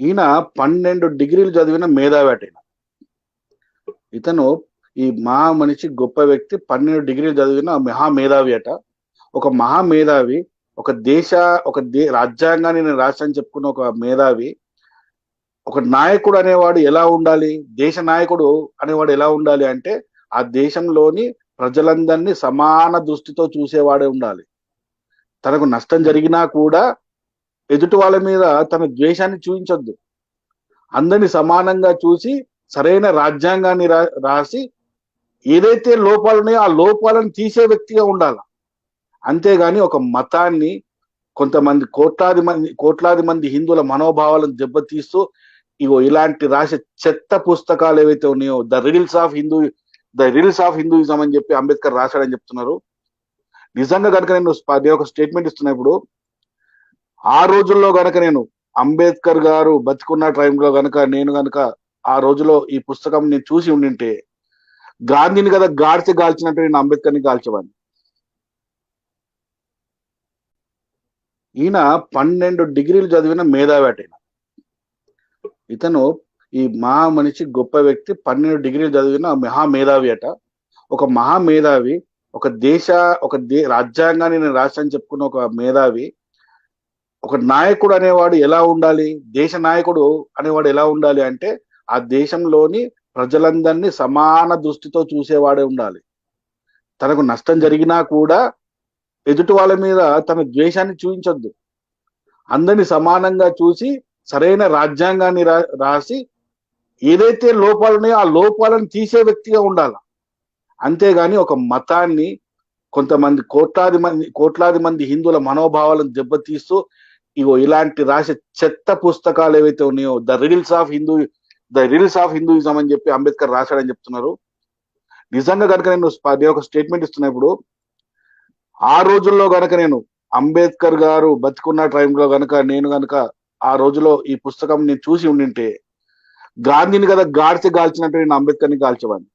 ఈయన 12 డిగ్రీలు చదివిన మేధావి ఈయన. ఇతను ఈ మనిషి గొప్ప వ్యక్తి 12 డిగ్రీలు చదివిన మేధావి అట. ఒక మేధావి, ఒక దేశ ఒక రాజ్యాంగాన్ని నేను రాశాను చెప్పుకున్న ఒక మేధావి, ఒక నాయకుడు అనేవాడు ఎలా ఉండాలి? దేశ నాయకుడు అనేవాడు ఎలా ఉండాలి అంటే, ఆ దేశంలోని ప్రజలందరినీ సమాన దృష్టితో చూసేవాడే ఉండాలి. తనకు నష్టం జరిగినా కూడా ఎదుటి వాళ్ళ మీద తన ద్వేషాన్ని చూయించొద్దు. అందరిని సమానంగా చూసి సరైన రాజ్యాంగాన్ని రాసి ఏదైతే లోపాలున్నాయో ఆ లోపాలను తీసే వ్యక్తిగా ఉండాల. అంతేగాని ఒక మతాన్ని కొంతమంది కోట్లాది మంది హిందువుల మనోభావాలను దెబ్బతీస్తూ ఇలాంటి రాసే చెత్త పుస్తకాలు ఏవైతే ఉన్నాయో ద రిడిల్స్ ఆఫ్ హిందూయిజం అని చెప్పి అంబేద్కర్ రాశాడని చెప్తున్నారు. నిజంగా కనుక నేను ఒక స్టేట్మెంట్ ఇస్తున్నా ఇప్పుడు, ఆ రోజుల్లో గనక నేను అంబేద్కర్ గారు బతికున్న టైంలో నేను గనక ఆ రోజులో ఈ పుస్తకం నేను చూసి ఉండింటే గాంధీని కదా గాల్చినట్టు నేను అంబేద్కర్ని కాల్చేవాడిని. ఈయన 12 డిగ్రీలు చదివిన మేధావి ఈయన. ఇతను ఈ మనిషి గొప్ప వ్యక్తి 12 డిగ్రీలు చదివిన మేధావి అట. ఒక మేధావి, ఒక రాజ్యాంగాన్ని నేను రాశాను చెప్పుకున్న ఒక మేధావి, ఒక నాయకుడు అనేవాడు ఎలా ఉండాలి? దేశ నాయకుడు అనేవాడు ఎలా ఉండాలి అంటే, ఆ దేశంలోని ప్రజలందరినీ సమాన దృష్టితో చూసేవాడే ఉండాలి. తనకు నష్టం జరిగినా కూడా ఎదుటి వాళ్ళ మీద తన ద్వేషాన్ని చూయించొద్దు. అందరిని సమానంగా చూసి సరైన రాజ్యాంగాన్ని రాసి ఏదైతే లోపాలున్నాయో ఆ లోపాలను తీసే వ్యక్తిగా ఉండాల. అంతేగాని ఒక మతాన్ని కోట్లాది మంది హిందువుల మనోభావాలను దెబ్బతీస్తూ ఇలాంటి రాసే చెత్త పుస్తకాలు ఏవైతే ఉన్నాయో ద రిడిల్స్ ఆఫ్ హిందూయిజం అని చెప్పి అంబేద్కర్ రాశాడని చెప్తున్నారు. నిజంగా కనుక నేను ఒక స్టేట్మెంట్ ఇస్తున్నా ఇప్పుడు, ఆ రోజుల్లో గనక నేను అంబేద్కర్ గారు బతికున్న టైంలో నేను గనక ఆ రోజులో ఈ పుస్తకం నేను చూసి ఉండింటే గాంధీని కదా గాల్చినట్టు నేను అంబేద్కర్ని కాల్చేవాడిని.